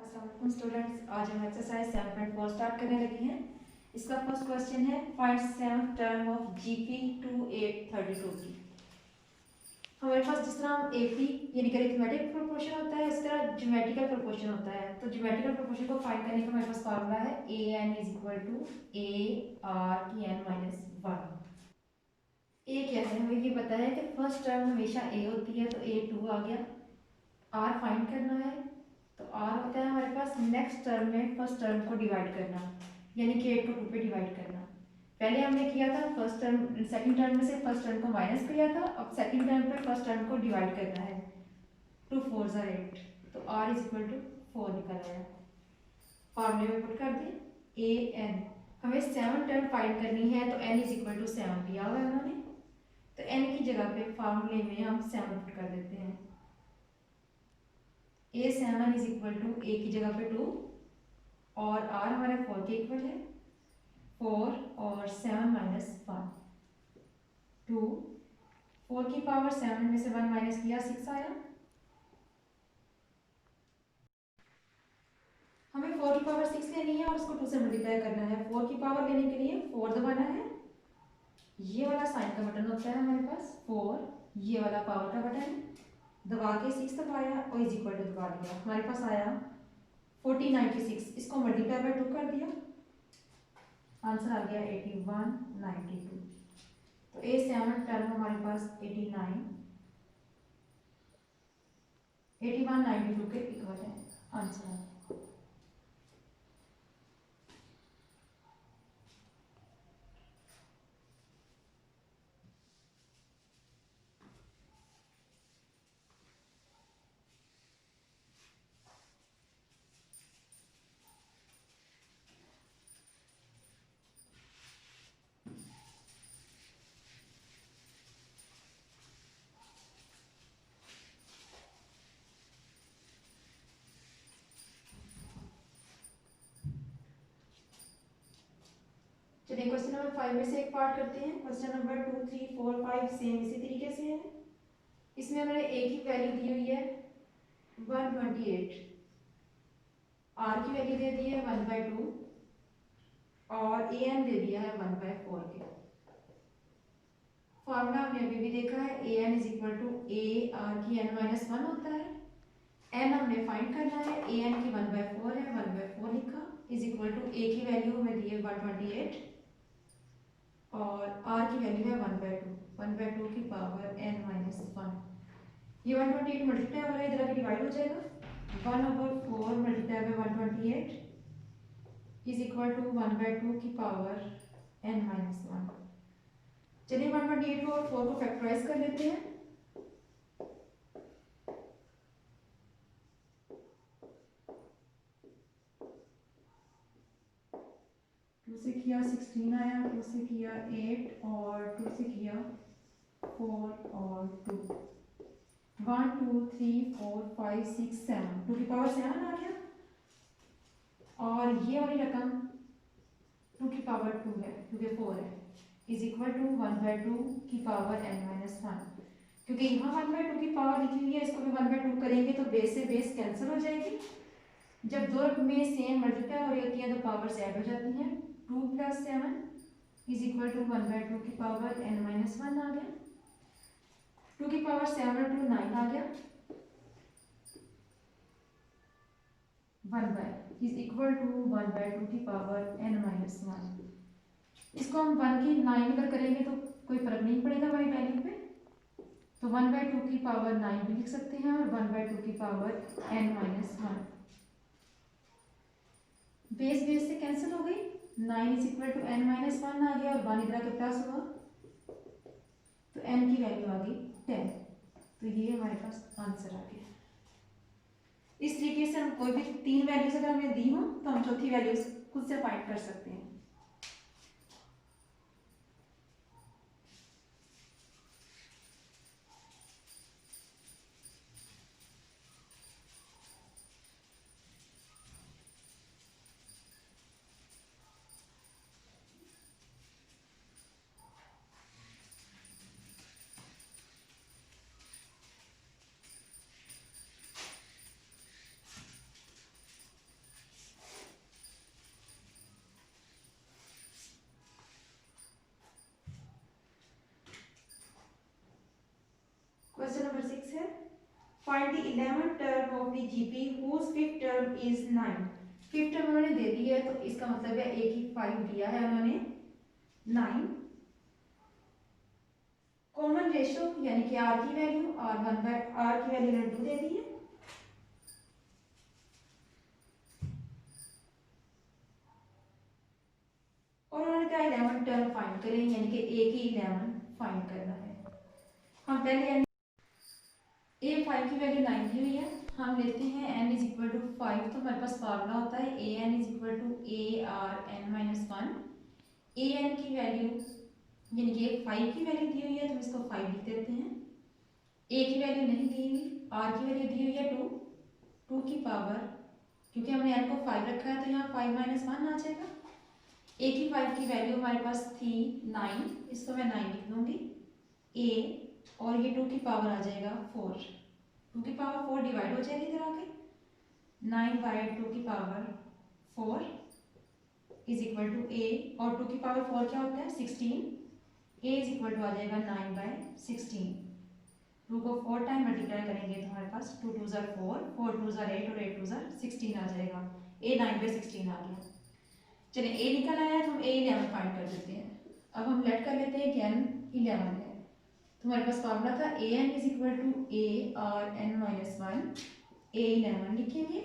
अस्सलाम स्टूडेंट्स, आज हम एक्सरसाइज 7.4 स्टार्ट करने लगे हैं। इसका फर्स्ट क्वेश्चन है find seventh term of GP 2832 की। हमारे पास जिस तरह हम एपी यानी कि अरिथमेटिक प्रोपोर्शन होता है, इस तरह ज्योमेट्रिकल प्रोपोर्शन होता है। तो ज्योमेट्रिकल प्रोपोर्शन को फाइंड करने का हमारे पास फार्मूला है A N is equal to A R की एन माइनस वन। ए क्या है, हमें ये पता है कि फर्स्ट टर्म हमेशा ए होती है, तो ए टू आ गया। आर फाइंड करना है, तो आर होता है हमारे पास नेक्स्ट टर्म में फर्स्ट टर्म को डिवाइड करना, यानी कि 8 को 2 पे डिवाइड करना। पहले हमने किया था फर्स्ट टर्म सेकंड टर्म में से फर्स्ट टर्म को माइनस किया था, अब सेकंड टर्म पे फर्स्ट टर्म को डिवाइड करना है। 2 4 ज़ा 8, तो आर इज इक्वल टू 4 निकल आया। फॉर्मूले में पुट कर दें ए एन। हमें 7 टर्म फाइंड करनी है, तो एन इज इक्वल टू 7 दिया हुआ है उन्होंने, तो एन की जगह पे फार्मूले में हम 7 पुट कर देते हैं। ए 7 इज इक्वल टू ए की जगह पे 2 और आर हमारे 4 के इक्वल है। 4 और 7 माइनस 1 2। 4 की पावर 7 में से 1 माइनस किया 6 आया। हमें 4 की पावर 6 लेनी है और उसको 2 से मल्टीप्लाई करना है। 4 की पावर लेने के लिए 4 दबाना है, ये वाला साइन का बटन होता है हमारे पास 4, ये वाला पावर का बटन है, दबा के 6 दबाया और इज इक्वल टू दबा दिया। हमारे पास आया 1496, इसको मल्टीप्लाई बाय 2 कर दिया, आंसर आ गया 8192। तो ए 7 टर्म हमारे पास 89 8192 के इक्वल है, आंसर है। चलिए क्वेश्चन नंबर 5 में से एक पार्ट करते हैं। क्वेश्चन नंबर 2 3 4 5 सेम इसी तरीके से है। इसमें हमें ए की वैल्यू दी हुई है 128, आर की वैल्यू दे दी है 1/2 और ए एन दे दिया है 1/4 के। फॉर्मूला हमने अभी भी देखा है A N is equal to A R की एन माइनस 1 होता है। एन हमने फाइंड करना है, ए एन की 1/4 है, 1/4 लिखा इज इक्वल टू ए की वैल्यू हमें दी है 128 और r की वैल्यू है 1/2 की पावर n माइनस 1। ये 128 मल्टीप्लाई हो रहा है, इधर आके डिवाइड हो जाएगा। 1/4 multiply by 128 is equal to 1/2 की पावर n माइनस 1। चलिए 128 को और 4 को फैक्टराइज कर लेते हैं। 2 से किया 16 आया, 2 से किया 8 और 2 से किया 4 और 2। 1 2 3 4 5 6 7, 2 की पावर 7 आ गया और ये वाली रकम 2 की पावर 2 है क्योंकि 4 है, इज इक्वल टू 1/2 की पावर n माइनस 1। क्योंकि यहाँ 1/2 की पावर लिखी हुई है, इसको भी 1/2 करेंगे तो बेस से बेस कैंसिल हो जाएगी। जब दो रकमें सेम मल्टीप्लाई हो रही होती हैं तो पावर्स ऐड हो जाती हैं। 2 + 7 इज इक्वल टू 1/2 की पावर n माइनस 1 आ गया। 2 की पावर 7 और 2 9 आ गया। 1 इज इक्वल टू 1/2 की पावर n माइनस 1। इसको हम 1 की 9 अगर करेंगे तो कोई फर्क नहीं पड़ेगा हमारी वैल्यू पे, तो 1/2 की पावर 9 भी लिख सकते हैं और 1/2 की power n minus 1। Base base से कैंसिल हो गई, 9 is equal to n minus 1 आ गया और 1 इधर आके प्लस हुआ तो n की वैल्यू आ गई 10। तो ये हमारे पास आंसर आ गया। इस तरीके से हम कोई भी 3 वैल्यूज अगर हमें दी हो तो हम चौथी वैल्यू खुद से फाइंड कर सकते हैं। Find the 11th term of the GP whose fifth term is 9। Fifth term उन्होंने दे दी है, तो इसका मतलब है एक ही 5 दिया है उन्होंने 9। कॉमन रेशियो यानी कि आर की वैल्यू आर की वैल्यू उन्होंने 2 दे दी है। और उन्होंने कहा 11 टर्म फाइंड करें, यानी कि ए की 11 फाइंड करना है। हम पहले ए 5 की वैल्यू 9 दी हुई है, हम लेते हैं n इज इक्वल टू 5, तो हमारे पास फार्मूला होता है A N is equal to A R N minus 1। A N की वैल्यू यानी कि 5 की वैल्यू दी हुई है, तो हम इसको 5 लिख देते हैं। ए की वैल्यू नहीं दी हुई, आर की वैल्यू दी हुई है 2, 2 की पावर, क्योंकि हमने n को 5 रखा है तो यहाँ 5 माइनस 1 आ जाएगा। ए की 5 की वैल्यू हमारे पास थी 9, इसको मैं 9 लिख दूंगी ए, और ये 2 की पावर आ जाएगा 4, 2 की पावर 4 डिवाइड हो जाएगी इधर आके, 9 बाई 2 की पावर 4 इज इक्वल टू ए, और 2 की पावर 4 क्या होता है 16, ए इज इक्वल टू आ जाएगा 9 बाई 16। 2 को 4 टाइम मल्टीप्लाई करेंगे तो हमारे पास 2 2 ज़ार 4, 4 2 ज़ार 8 और 8 2 ज़ार 16 आ जाएगा। ए 9 बाई 16 आ गया। चलिए ए निकल आया तो हम ए 11 फाइंड कर देते हैं। अब हम लेट कर लेते हैं कि n 11 है, तो हमारे पास फॉर्मूला था A N is equal to A R N minus 1, A 11 लिखेंगे।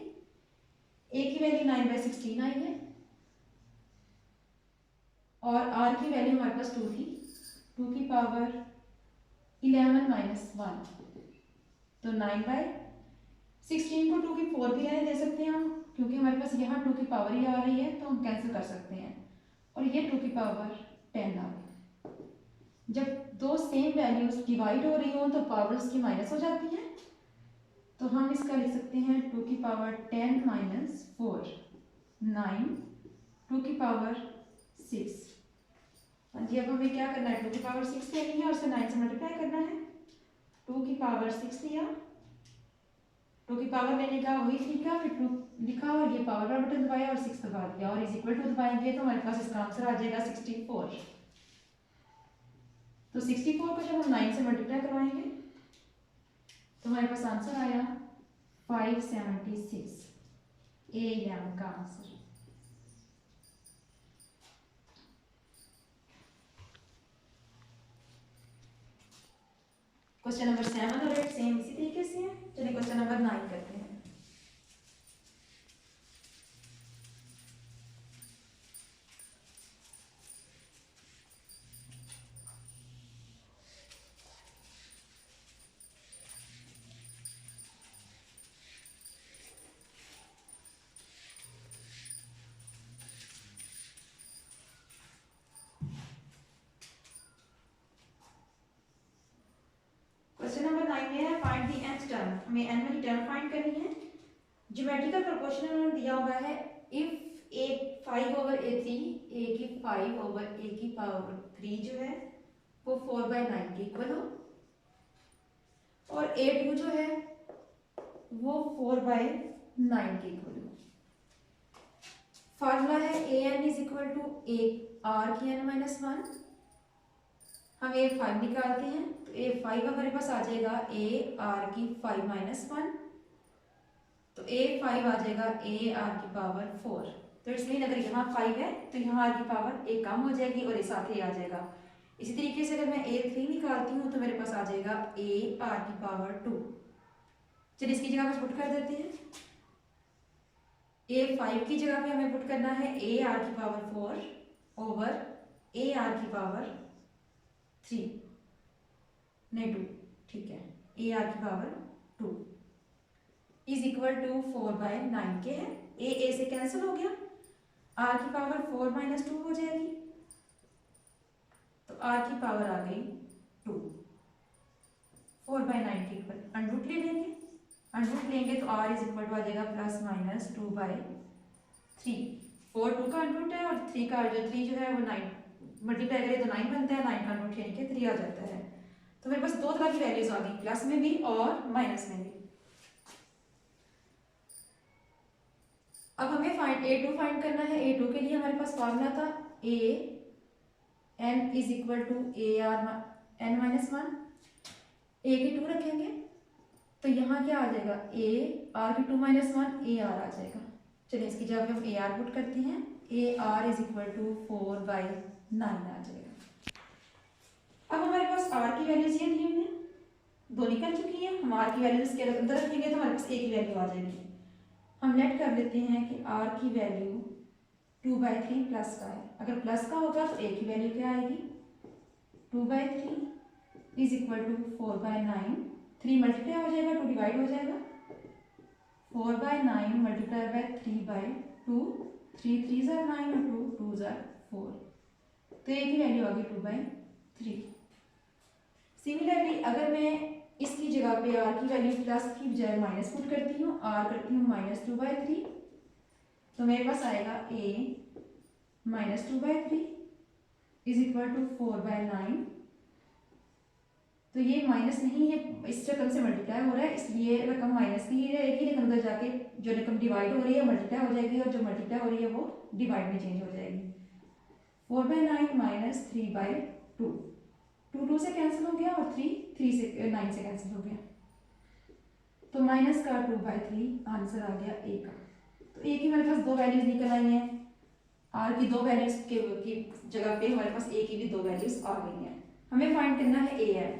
ए की वैल्यू 9 बाई 16 आई है, और आर की वैल्यू हमारे पास 2 थी, 2 की पावर 11 माइनस 1, तो 9 बाई 16 को 2 की 4 भी रहने दे सकते हैं हम, क्योंकि हमारे पास यहाँ 2 की पावर ही आ रही है, तो हम कैंसिल कर सकते हैं, और ये 2 की पावर 10 आ गई। जब दो सेम वैल्यूज डिवाइड हो रही हो तो पावर्स की माइनस हो जाती हैं, तो हम इसका लिख सकते हैं 2 की पावर 10 माइनस 4, 9, 2 की पावर 6। हाँ जी, अब हमें क्या करना है, 2 की पावर 6 लेनी है और उसे 9 से मल्टीप्लाई करना है। 2 की पावर 6 लिया, 2 की पावर लेने का वही तरीका, फिर 2 लिखा और ये पावर वाला बटन दबाया और 6 दबा दिया, और इज इक्वल टू दबाएंगे तो हमारे पास इसका आंसर आ जाएगा 64। तो 64 को जब हम 9 से मल्टीप्लाई करवाएंगे तो हमारे पास आंसर आया 576, ए 11 का आंसर। क्वेश्चन नंबर 7 और 8 सेम इसी तरीके से है। चलिए क्वेश्चन नंबर 9 करते हैं। क्वेश्चन नंबर 9 में है फाइंड द nth टर्म, हमें n वाली टर्म फाइंड करनी है। ज्योमेट्रिकल प्रोपोर्शन उन्होंने दिया हुआ है if a 5 over a3, a की 5 ओवर a की पावर 3 जो है वो 4/9 के इक्वल हो, और a2 जो है वो 4/9 के इक्वल हो। फार्मूला है A N is equal to A R की n माइनस 1। हम ए 5 निकालते हैं तो ए 5 हमारे पास आ जाएगा ए आर की 5 माइनस 1, तो ए 5 आ जाएगा ए आर की पावर 4। तो इट्स मीन अगर यहाँ 5 है तो यहाँ आर की पावर एक कम हो जाएगी और ये साथ ही आ जाएगा। इसी तरीके से अगर मैं ए 3 निकालती हूँ तो मेरे पास आ जाएगा ए आर की पावर 2। चलिए इसकी जगह पे पुट कर देते हैं। ए 5 की जगह पे हमें पुट करना है ए आर की पावर 4 ओवर ए आर की पावर 3 नहीं 2, ठीक है, ए आर की पावर 2 इज इक्वल टू 4/9 के है। ए से कैंसिल हो गया, आर की पावर 4 माइनस 2 हो जाएगी, तो आर की पावर आ गई 2, 4/9 के इक्वल। अंडरूट ले लेंगे, अंडरूट लेंगे तो आर इज इक्वल टू आ जाएगा प्लस माइनस 2/3। 4 2 का अंडरूट है और 3 का जो 3 जो है वो 9 मल्टीप्लाई करें तो 9 बनता है, 9 का अंडरूट यानी कि 3 आ जाता है। तो मेरे पास दो तरह की वैल्यूज आ गई, प्लस में भी और माइनस में भी। अब हमें फाइंड a2 फाइंड करना है। a2 के लिए हमारे पास फॉर्मूला था a n is equal to A R n minus 1। a की 2 रखेंगे तो यहाँ क्या आ जाएगा, ए आर की 2 - 1 ए आर आ जाएगा। चलिए इसकी जगह पे हम ए आर पुट करते हैं, A R is equal to 4/9 आ जाएगा। अब हमारे पास आर की वैल्यूज ये दी हमने दो निकल चुकी है, हम आर की वैल्यूज इसके अंदर रखेंगे तो हमारे पास ए की वैल्यू आ जाएगी। हम लेट कर लेते हैं कि आर की वैल्यू 2/3 प्लस का है, अगर प्लस का होगा तो ए की वैल्यू क्या आएगी, 2/3 इज इक्वल टू 4/9, 3 मल्टीप्लाई हो जाएगा, 2 डिवाइड हो जाएगा, 4/9 मल्टीप्लाई बाय 3/2, 3 3 ज़ा 9 और 2 2 ज़ा 4, तो ए की वैल्यू आ गई 2/3। सिमिलरली अगर मैं इसकी जगह पे आर की वैल्यू प्लस की बजाय माइनस पुट करती हूँ, आर करती हूँ -2/3, तो मेरे पास आएगा ए -2/3 इज इक्वल टू 4/9। तो ये माइनस नहीं है, इस रकम से मल्टीप्लाई हो रहा है, इसलिए रकम माइनस की ही रहेगी, लेकिन उधर जाके जो रकम डिवाइड हो रही है मल्टीप्लाई हो जाएगी, और जो मल्टीप्लाई हो रही है वो डिवाइड में चेंज हो जाएगी। 4/9 माइनस 3/2, 2 2 से कैंसिल हो गया और 3 3 से 9 से कैंसिल हो गया, तो माइनस का 2/3 आंसर आ गया ए का। तो ए की हमारे पास दो वैल्यूज निकल आई हैं, आर की दो वैल्यूज की जगह पे हमारे पास ए की भी दो वैल्यूज आ गई हैं। हमें फाइंड करना है ए एन,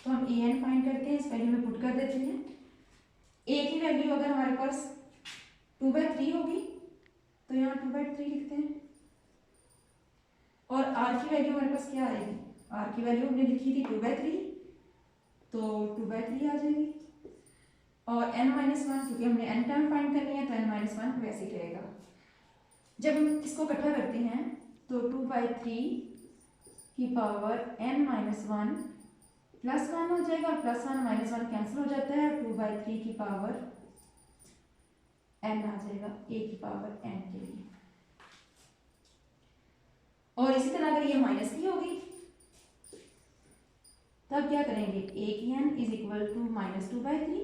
तो हम ए एन फाइंड करते हैं, इस वैल्यू में पुट कर देते हैं। ए की वैल्यू अगर हमारे पास 2/3 होगी तो यहाँ 2/3 लिखते हैं, और आर की वैल्यू हमारे पास क्या आएगी, आर की वैल्यू हमने लिखी थी 2/3, तो 2/3 आ जाएगी, और n-1 क्योंकि हमने n टाइम फाइंड करनी है तो n-1 वैसे ही रहेगा। जब हम इसको इकट्ठा करते हैं तो 2/3 की पावर n-1 प्लस 1 हो जाएगा, और +1 -1 कैंसिल हो जाता है, 2/3 की पावर n आ जाएगा, a की पावर n के लिए। और इसी तरह अगर ये माइनस की होगी तब क्या करेंगे, a की n इज इक्वल टू -2/3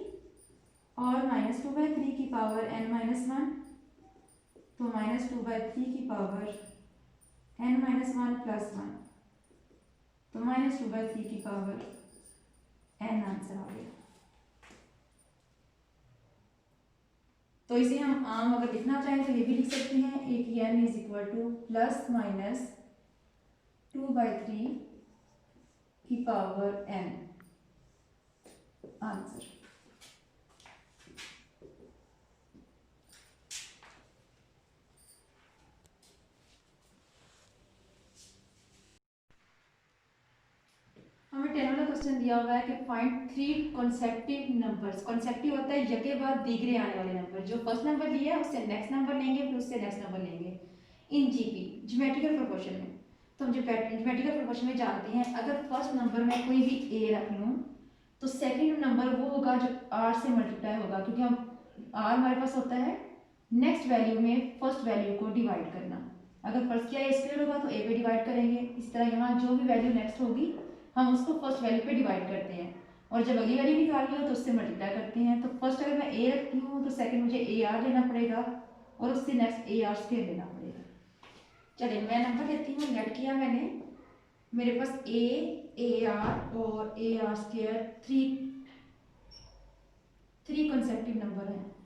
और -2/3 की पावर n-1, तो -2/3 की पावर n-1 प्लस 1, तो -2/3 की पावर n आंसर आ गया। तो इसे हम आम अगर लिखना चाहें तो ये भी लिख सकते हैं, a की n इज इक्वल टू +-2/3 की पावर n आंसर। हमें 10 वाला क्वेश्चन दिया हुआ है कि फाइंड 3 कॉन्सेक्टिव नंबर्स। कॉन्सेक्टिव होता है यके बाद दीगरे आने वाले नंबर, जो फर्स्ट नंबर लिया है उससे नेक्स्ट नंबर लेंगे, फिर उससे नेक्स्ट नंबर लेंगे इन जीपी ज्योमेट्रिकल प्रोपोर्शन में। तो हम ज्योमेट्रिकल प्रोपोर्शन में जानते हैं, अगर फर्स्ट नंबर में कोई भी ए रख लूँ तो सेकेंड नंबर वो होगा जो आर से मल्टीप्लाई होगा, क्योंकि हम आर हमारे पास होता है नेक्स्ट वैल्यू में फर्स्ट वैल्यू को डिवाइड करना। अगर फर्स्ट किया ए स्क्वायर होगा तो ए पे डिवाइड करेंगे, इस तरह यहाँ जो भी वैल्यू नेक्स्ट होगी हम उसको फर्स्ट वैल्यू पे डिवाइड करते हैं, और जब अगली वैल्यू निकालनी हो तो उससे मल्टीप्लाई करते हैं। तो फर्स्ट अगर मैं ए रखती हूँ तो सेकंड मुझे ए आर लेना पड़ेगा, और उससे नेक्स्ट ए आर स्क्वायर लेना पड़ेगा। चलिए मैं नंबर लेती हूँ, लेट किया मैंने, मेरे पास ए आर और ए आर स्क्वायर 3 कंसेप्टिव नंबर हैं।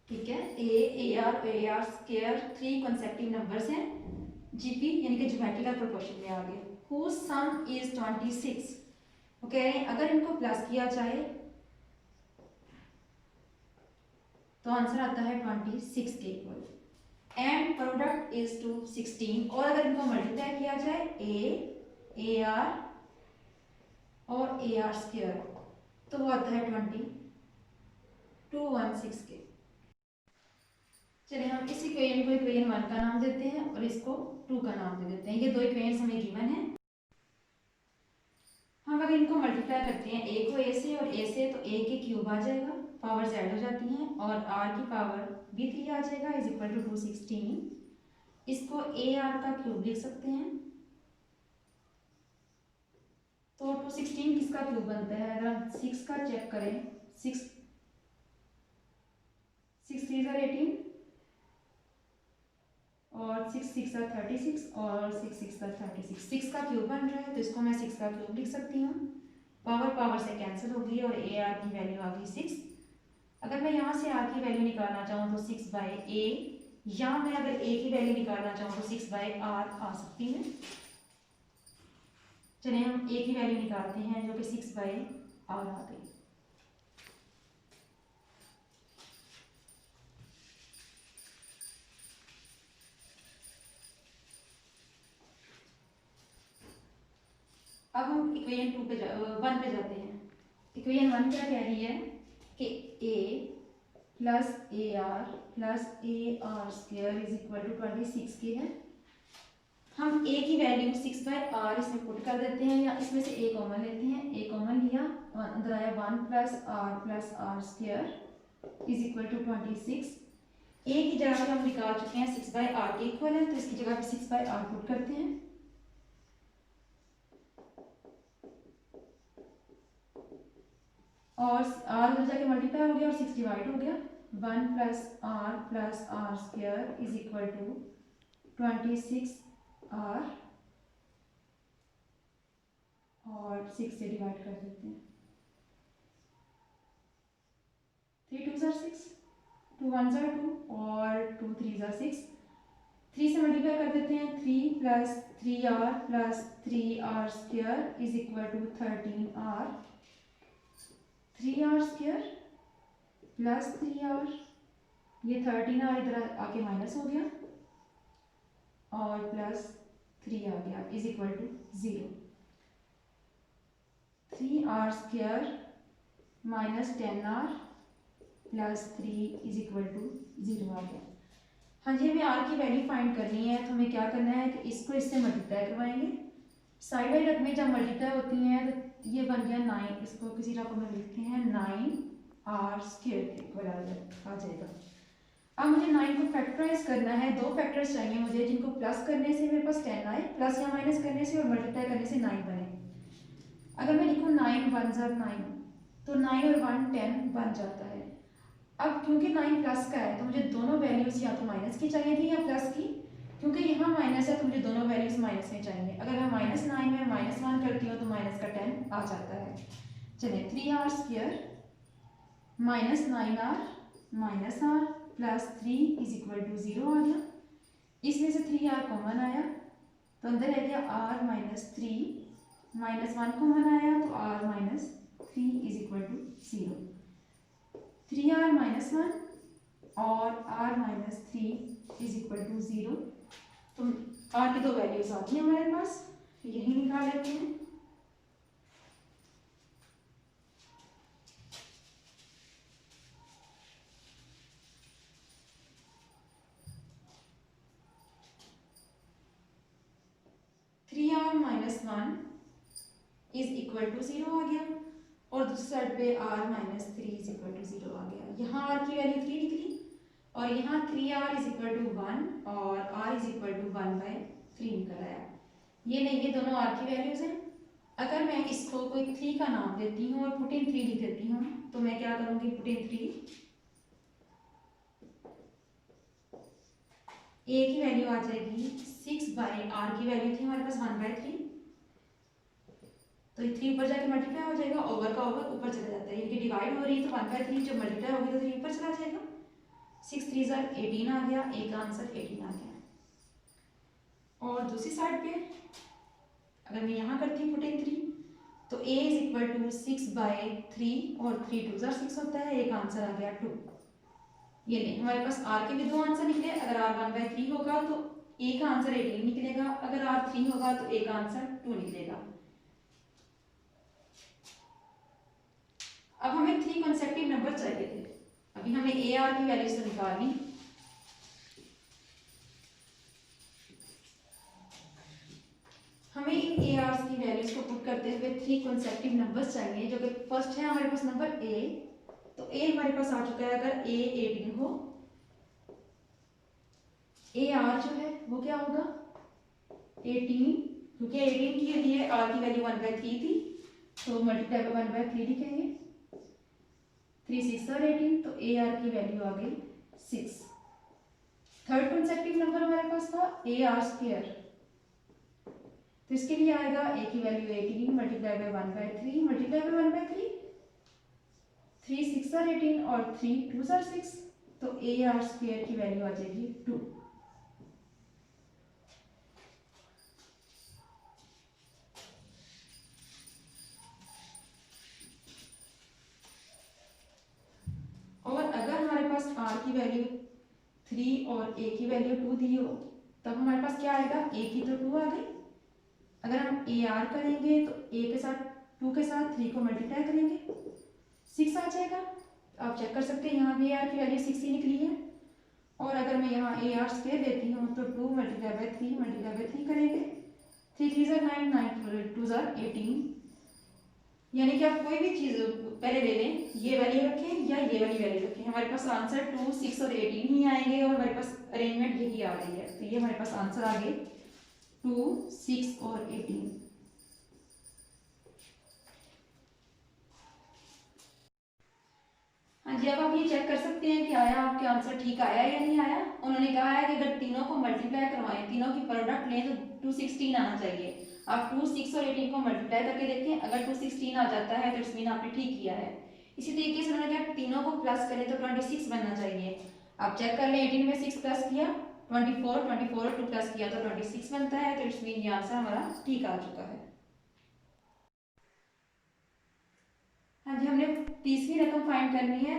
ठीक है, ए आर स्क्वायर 3 कंसेप्टिव नंबर्स हैं, जीपी यानी कि ज्योमेट्रिकल प्रोपोर्शन में आ गए। whose sum is 26, वो कह रहे हैं अगर इनको प्लस किया जाए तो आंसर आता है 26 के equal, and product is to 16, और अगर इनको मल्टीप्लाई किया जाए ए आर और ए आर स्क्वायर तो वो आता है 216 के। चलिए हम इस इक्वेशन को इक्वेशन 1 का नाम देते हैं और इसको 2 का नाम दे देते हैं। ये दो इक्वेशन हमें गिवन है। हम अगर इनको मल्टीप्लाई करते हैं ए को ए से और ए से, तो ए के क्यूब आ जाएगा, पावर z हो जाती हैं, और आर की पावर भी 3 आ जाएगा इज इक्वल टू 216। इसको ए आर का क्यूब लिख सकते हैं, तो 216 किसका क्यूब बनता है, अगर हम 6 का चेक करें, 6 3 ज़ा 18 और 6 6 are 36 और 6 6 are 36। 6 का क्यूब बन रहा है तो इसको मैं 6 का क्यूब लिख सकती हूँ। पावर पावर से कैंसिल होगी और ए आर की वैल्यू आ गई 6। अगर मैं यहाँ से आर की वैल्यू निकालना चाहूँ तो 6 बाई ए, या मैं अगर ए की वैल्यू निकालना चाहूँ तो 6 बाई आर आ सकती है। चलिए हम ए की वैल्यू निकालते हैं जो कि 6 बाई आर आ गई। अब हम इक्वेशन 1 पे जाते हैं। इक्वेशन 1 क्या कह रही है कि a plus A R plus A R square is equal to 26 की है। हम a की वैल्यू 6 बाई आर इसमें पुट कर देते हैं, या इसमें से a कॉमन लेते हैं। a कॉमन लिया, अंदर आया 1 plus R square is equal to 26। a की जगह पे हम निकाल चुके हैं 6 बाई आर के इक्वल है, तो इसकी जगह पे 6 बाई आर पुट करते हैं। और r उधर जाके मल्टीप्लाई हो गया और 6 डिवाइड हो गया। 1 plus R square is equal to 26 R, और 6 से डिवाइड कर देते हैं। 3 2 are 6, 2 1 are 2 और 2 3 are 6। 3 से मल्टीप्लाई कर देते हैं। 3 plus 3r plus 3r square is equal to 13r। 3r square plus 3r, ये 13r इधर आके माइनस हो गया और प्लस 3 आ गया is equal to 0। 3r square minus 10r plus 3 is equal to 0 आ गया। हाँ जी, हमें r की वैल्यू फाइंड करनी है, तो हमें क्या करना है कि इसको इससे मल्टीप्लाई करवाएंगे। साइड बाई रकमें जब मल्टीप्लाई होती हैं तो ये बन गया 9, इसको किसी रकम में लिखते हैं 9r स्क्वायर के इक्वल आ जाएगा। अब मुझे 9 को फैक्टराइज करना है। 2 फैक्टर्स चाहिए मुझे जिनको प्लस करने से मेरे पास 10 आए, प्लस या माइनस करने से और मल्टीप्लाई करने से 9 बने। अगर मैं लिखूँ 9 1 ज़र 9, तो 9 और 1 10 बन जाता है। अब क्योंकि 9 प्लस का है तो मुझे दोनों वैल्यूज या तो माइनस की चाहिए थी या प्लस की। क्योंकि यहाँ माइनस है तो मुझे दोनों वैल्यूज माइनस में चाहिए। अगर मैं -9 में -1 करती हूँ तो माइनस का 10 आ जाता है। चलिए 3r square minus 9r minus r plus 3 is equal to 0 आ गया। इसमें से 3r कॉमन आया तो अंदर रह गया r माइनस 3, माइनस 1 कॉमन आया तो r minus 3 is equal to 0। 3r minus 1 और r minus 3 is equal to 0। तो r की 2 वैल्यूज आती हैं हमारे पास, यही निकाल लेते हैं। r minus 1 is equal to 0 आ गया और दूसरी साइड पे r minus 3 is equal to 0 आ गया। यहाँ r की वैल्यू 3 निकली और यहाँ 3r इज इक्वल टू 1 और r इज इक्वल टू 1/3 निकल आया। ये नहीं, ये दोनों r की वैल्यूज हैं। अगर मैं इसको कोई 3 का नाम देती हूँ और पुट इन 3 लिख देती हूँ तो मैं क्या करूँगी, पुट इन 3, a की वैल्यू आ जाएगी 6 बाई r की वैल्यू थी हमारे पास 1/3, तो 3 ऊपर जाके मल्टीप्लाई हो जाएगा, ओवर का ओवर ऊपर चला जाता है, यानी कि डिवाइड हो रही है तो 1/3 जब मल्टीप्लाई होगी तो 3 ऊपर चला जाएगा। 6 3 ज़र 18 आ गया, a का आंसर 18 आ गया। और दूसरी साइड पे अगर मैं यहाँ करती हूँ पुट इन 3 तो a इज इक्वल टू 6/3 और 3 2 ज़र 6 होता है, a का आंसर आ गया 2। ये नहीं, हमारे पास r के भी 2 आंसर निकले। अगर r 1/3 होगा तो a का आंसर 18 निकलेगा, अगर r 3 होगा तो a का आंसर 2 निकलेगा। अब हमें 3 कंसेक्टिव नंबर चाहिए थे। अभी हमें ए आर की वैल्यूज तो निकालनी, हमें इन ए आर की वैल्यूज को पुट करते हुए 3 कंसेक्टिव नंबर्स चाहिए, जो कि फर्स्ट है हमारे पास नंबर ए। तो ए हमारे पास आ चुका है। अगर ए 18 हो, ए आर जो है वो क्या होगा 18, क्योंकि 18 के लिए आर की वैल्यू 1/3 थी तो मल्टीप्लाई बाय 1/3 लिखेंगे। 3 6 और 18 तो ए आर की वैल्यू आ गई 6। थर्ड कंसेक्टिव नंबर हमारे पास था AR², तो इसके लिए आएगा a की value 18 multiply by 1/3 multiply by 1/3, 3 6 R 18 और 3 2 आर 6, तो AR² की वैल्यू आ जाएगी 2। और अगर हमारे पास r की वैल्यू 3 और a की वैल्यू 2 दी हो, तब हमारे पास क्या आएगा, a की तो 2 आ गई, अगर हम AR करेंगे तो a के साथ 2 के साथ 3 को मल्टीप्लाई करेंगे 6 आ जाएगा। आप चेक कर सकते हैं यहाँ भी AR की वैल्यू 6 ही निकली है। और अगर मैं यहाँ AR² लेती हूँ तो 2 मल्टीप्लाई बाय 3 मल्टीप्लाई बाय 3 करेंगे, 3 3 ज़ार 9 9 2 ज़ार 18, यानी कि आप कोई भी चीज़ पहले ले लें, ये वाली रखें या ये वाली वैल्यू रखें, हमारे पास आंसर 2 6 और 18 ही आएंगे और हमारे पास अरेंजमेंट यही आ रही है, तो ये हमारे पास आंसर आ गए 2 6 और 18। हाँ जी, अब आप ये चेक कर सकते हैं कि आया आपके आंसर ठीक आया या नहीं आया। उन्होंने कहा है कि अगर तीनों को मल्टीप्लाई करवाएं, तीनों की प्रोडक्ट लें तो 216 आना चाहिए। आप 2 6 और 18 को मल्टीप्लाई करके देखें, अगर 216 आ जाता है तो इट्स मीन आपने ठीक किया है। इसी तरीके से उन्होंने कहा तीनों को प्लस करें तो 26 बनना चाहिए। आप चेक कर लें, 18 में 6 प्लस किया 24, 24 और 2 प्लस किया तो 26 बनता है, तो इट्स मीन ये आंसर हमारा ठीक आ चुका है। हाँ जी, हमने तीसरी रकम फाइंड करनी है,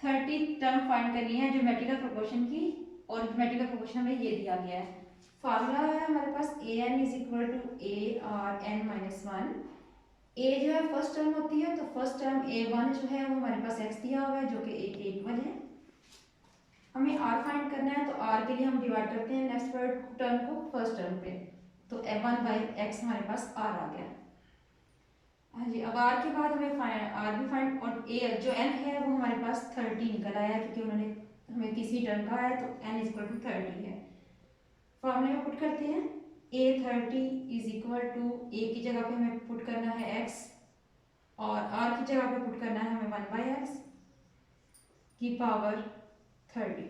30 टर्म फाइंड करनी है ज्योमेट्रिकल प्रोपोर्शन की, और ज्योमेट्रिकल प्रोपोर्शन हमें ये दिया गया है। फार्मूला है हमारे पास an is equal to ARn-1। a जो है फर्स्ट टर्म होती है, तो फर्स्ट टर्म a1 जो है वो हमारे पास x दिया हुआ है जो कि a के इक्वल है। हमें r फाइंड करना है, तो r के लिए हम डिवाइड करते हैं नेक्स्ट टर्म को फर्स्ट टर्म पे, तो a1/x हमारे पास r आ गया। हाँ जी, अब आर के बाद हमें आर भी फाइंड, और ए जो एन है वो हमारे पास 30 निकल आया, क्योंकि उन्होंने हमें तीसरी टर्म कहा है, तो एन इज इक्वल टू 30 है। फॉर्मूले में पुट करते हैं, A30 इज इक्वल टू ए की जगह पे हमें पुट करना है x, और आर की जगह पे पुट करना है हमें 1/x की पावर 30।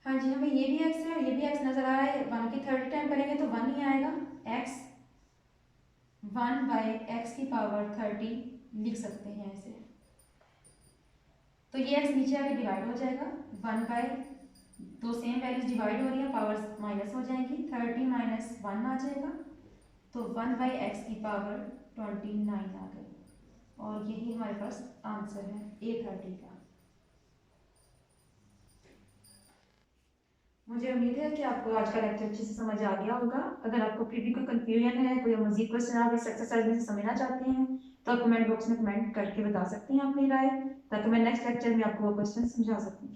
हाँ जी, हमें ये भी x है ये भी x नजर आ रहा है, 1 की 30 टाइम करेंगे तो 1 ही आएगा, x 1/x की पावर 30 लिख सकते हैं ऐसे। तो ये x नीचे आके डिवाइड हो जाएगा, 1/2 सेम वैल्यूज डिवाइड हो रही है, पावर्स माइनस हो जाएंगी, 30 माइनस 1 आ जाएगा, तो 1/x की पावर 29 आ गई, और यही हमारे पास आंसर है A30 का। मुझे उम्मीद है कि आपको आज का लेक्चर अच्छे से समझ आ गया होगा। अगर आपको फिर भी कोई कंफ्यूजन है, कोई मजीद क्वेश्चन आप इस एक्सरसाइज में से समझना चाहते हैं, तो आप कमेंट बॉक्स में कमेंट करके बता सकते हैं अपनी राय, ताकि मैं नेक्स्ट लेक्चर में आपको वो क्वेश्चन समझा सकूँ।